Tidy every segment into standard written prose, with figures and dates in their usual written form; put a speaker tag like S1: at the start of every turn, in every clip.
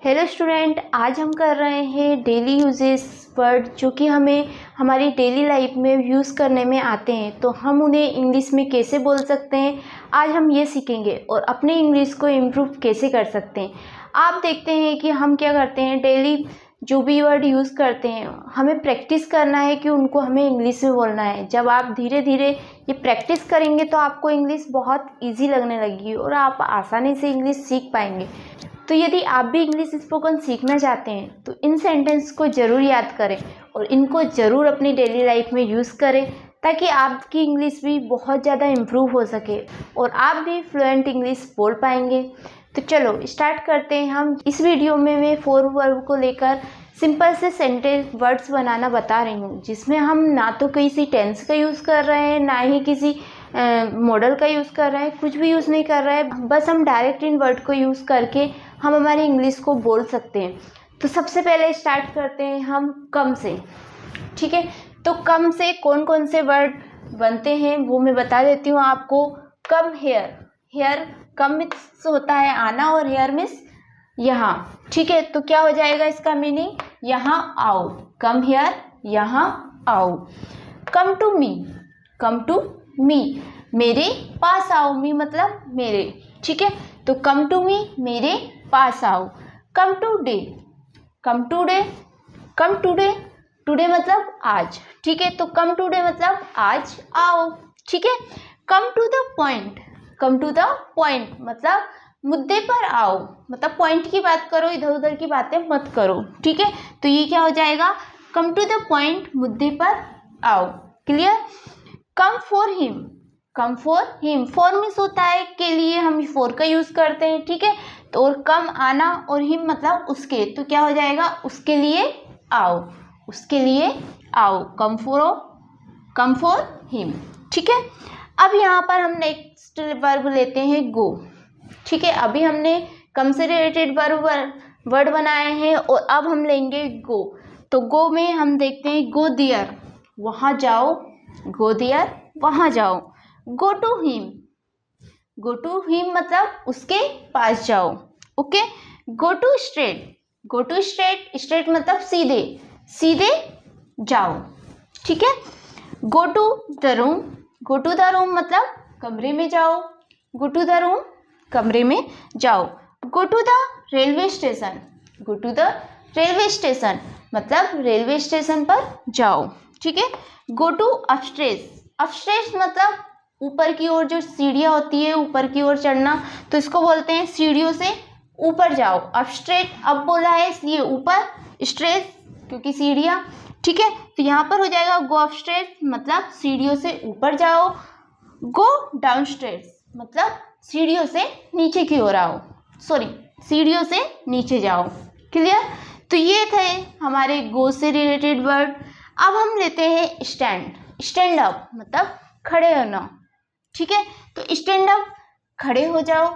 S1: Hello student, आज हम कर रहे हैं डेली यूजेस वर्ड जो कि हमें हमारी डेली लाइफ में यूज़ करने में आते हैं। तो हम उन्हें इंग्लिश में कैसे बोल सकते हैं, आज हम ये सीखेंगे और अपने इंग्लिश को इम्प्रूव कैसे कर सकते हैं। आप देखते हैं कि हम क्या करते हैं, डेली जो भी वर्ड यूज़ करते हैं हमें प्रैक्टिस करना है कि उनको हमें इंग्लिश में बोलना है। जब आप धीरे धीरे ये प्रैक्टिस करेंगे तो आपको इंग्लिश बहुत ईजी लगने लगेगी और आप आसानी से इंग्लिश सीख पाएंगे। तो यदि आप भी इंग्लिश स्पोकन सीखना चाहते हैं तो इन सेंटेंस को ज़रूर याद करें और इनको ज़रूर अपनी डेली लाइफ में यूज़ करें ताकि आपकी इंग्लिश भी बहुत ज़्यादा इम्प्रूव हो सके और आप भी फ्लुएंट इंग्लिश बोल पाएंगे। तो चलो स्टार्ट करते हैं। हम इस वीडियो में मैं 4 वर्ब को लेकर सिंपल से सेंटेंस वर्ड्स बनाना बता रही हूँ, जिसमें हम ना तो किसी टेंस का यूज़ कर रहे हैं ना ही किसी मॉडल का यूज़ कर रहे हैं, कुछ भी यूज़ नहीं कर रहे हैं। बस हम डायरेक्ट इन वर्ड को यूज़ करके हम हमारी इंग्लिश को बोल सकते हैं। तो सबसे पहले स्टार्ट करते हैं हम कम से। ठीक है, तो कम से कौन कौन से वर्ड बनते हैं वो मैं बता देती हूँ आपको। Come here, here come means होता है आना और हेयर मीन्स यहाँ। ठीक है, तो क्या हो जाएगा इसका मीनिंग, यहाँ आओ। कम हेयर, यहाँ आओ। Come to me, come to me, मेरे पास आओ। मी मतलब मेरे। ठीक है, तो कम टू मी, मेरे पास आओ। Come today, come today, come today, today मतलब आज। ठीक है, तो कम टू डे मतलब आज आओ। ठीक है, come to the point, come to the point मतलब मुद्दे पर आओ, मतलब पॉइंट की बात करो, इधर उधर की बातें मत करो। ठीक है, तो ये क्या हो जाएगा, कम टू द पॉइंट, मुद्दे पर आओ। Clear. Come for him, come for him, for means होता है के लिए, हम फॉर का यूज करते हैं। ठीक है, तो और कम आना और हिम मतलब उसके, तो क्या हो जाएगा, उसके लिए आओ, उसके लिए आओ। Come for him. ठीक है, अब यहाँ पर हम नेक्स्ट वर्ब लेते हैं गो। ठीक है, अभी हमने कम से रिलेटेड वर्ड बनाए हैं और अब हम लेंगे गो। तो गो में हम देखते हैं गो देयर, वहाँ जाओ। गो देयर, वहाँ जाओ। Go to him, go to him मतलब उसके पास जाओ। Okay. Go to straight, go to straight, straight मतलब सीधे, सीधे जाओ। ठीक है। Go to the room, go to the room मतलब कमरे में जाओ। गो टू द रूम, कमरे में जाओ। Go to the railway station, go to the railway station मतलब रेलवे स्टेशन पर जाओ। ठीक है। गो टू अपस्टेयर्स, अपस्टेयर्स मतलब ऊपर की ओर जो सीढ़ियाँ होती है, ऊपर की ओर चढ़ना, तो इसको बोलते हैं सीढ़ियों से ऊपर जाओ। अपस्ट्रेट अब बोला है इसलिए ऊपर, स्ट्रेस क्योंकि सीढ़ियाँ। ठीक है, तो यहाँ पर हो जाएगा गो अपस्टेयर्स मतलब सीढ़ियों से ऊपर जाओ। गो डाउनस्टेयर्स मतलब सीढ़ियों से नीचे की ओर आओ, सॉरी सीढ़ियों से नीचे जाओ। क्लियर। तो ये थे हमारे गो से रिलेटेड वर्ड। अब हम लेते हैं स्टैंड, स्टैंड अप मतलब खड़े होना। ठीक है, तो स्टैंड अप, खड़े हो जाओ।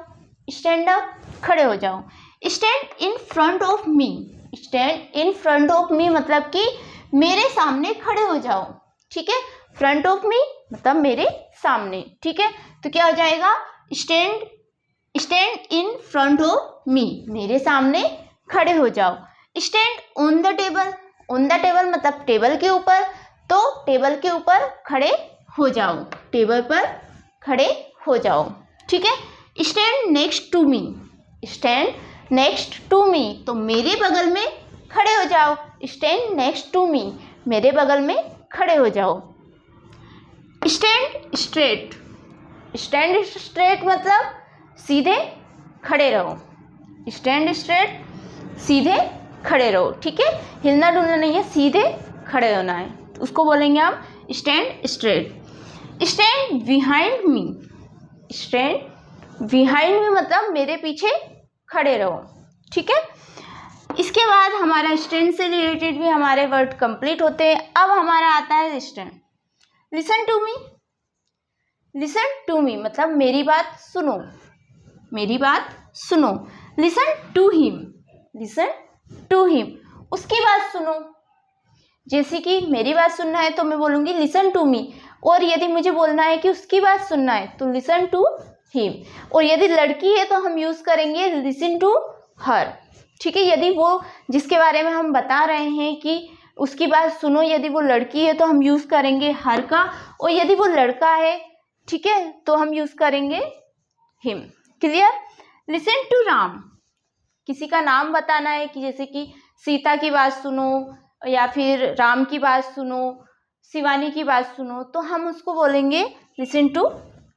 S1: स्टैंड अप, खड़े हो जाओ। Stand in front of me, stand in front of me मतलब कि मेरे सामने खड़े हो जाओ। ठीक है, फ्रंट ऑफ मी मतलब मेरे सामने। ठीक है, तो क्या हो जाएगा, stand, stand in front of me, मेरे सामने खड़े हो जाओ। Stand on the table, on the table मतलब टेबल के ऊपर, तो टेबल के ऊपर खड़े हो जाओ, टेबल पर खड़े हो जाओ। ठीक है। Stand next to me, stand next to me तो मेरे बगल में खड़े हो जाओ। स्टैंड नेक्स्ट टू मी, मेरे बगल में खड़े हो जाओ। स्टैंड स्ट्रेट, स्टैंड स्ट्रेट मतलब सीधे खड़े रहो। स्टैंड स्ट्रेट, सीधे खड़े रहो। ठीक है, हिलना डुलना नहीं है, सीधे खड़े होना है, तो उसको बोलेंगे हम stand straight. Stand behind me, stand behind me मतलब मेरे पीछे खड़े रहो। ठीक है, इसके बाद हमारा स्टैंड से रिलेटेड भी हमारे वर्ड कंप्लीट होते हैं। अब हमारा आता है listen. Listen to me, listen to me मतलब मेरी बात सुनो, मेरी बात सुनो। Listen to him, listen to him उसकी बात सुनो। जैसे कि मेरी बात सुनना है तो मैं बोलूँगी लिसन टू मी, और यदि मुझे बोलना है कि उसकी बात सुनना है तो लिसन टू हिम, और यदि लड़की है तो हम यूज़ करेंगे लिसन टू हर। ठीक है। यदि वो जिसके बारे में हम बता रहे हैं कि उसकी बात सुनो, यदि वो लड़की है तो हम यूज़ करेंगे हर का, और यदि वो लड़का है, ठीक है, तो हम यूज़ करेंगे him. Clear. Listen to Ram, किसी का नाम बताना है कि जैसे कि सीता की बात सुनो या फिर राम की बात सुनो, शिवानी की बात सुनो, तो हम उसको बोलेंगे लिसन टू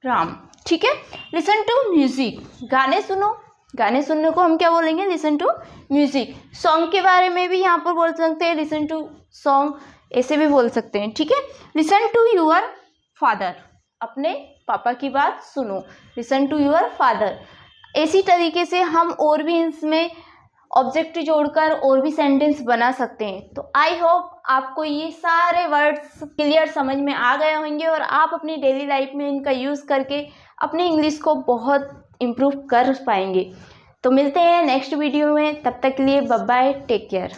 S1: राम। ठीक है। लिसन टू म्यूजिक, गाने सुनो, गाने सुनने को हम क्या बोलेंगे, लिसन टू म्यूजिक। सॉन्ग के बारे में भी यहाँ पर बोल सकते हैं लिसन टू सॉन्ग, ऐसे भी बोल सकते हैं। ठीक है। लिसन टू योर फादर, अपने पापा की बात सुनो, लिसन टू योर फादर। इसी तरीके से हम और भी इसमें ऑब्जेक्ट जोड़कर और भी सेंटेंस बना सकते हैं। तो आई होप आपको ये सारे वर्ड्स क्लियर समझ में आ गए होंगे और आप अपनी डेली लाइफ में इनका यूज़ करके अपनी इंग्लिश को बहुत इम्प्रूव कर पाएंगे। तो मिलते हैं नेक्स्ट वीडियो में, तब तक के लिए बाय बाय, टेक केयर।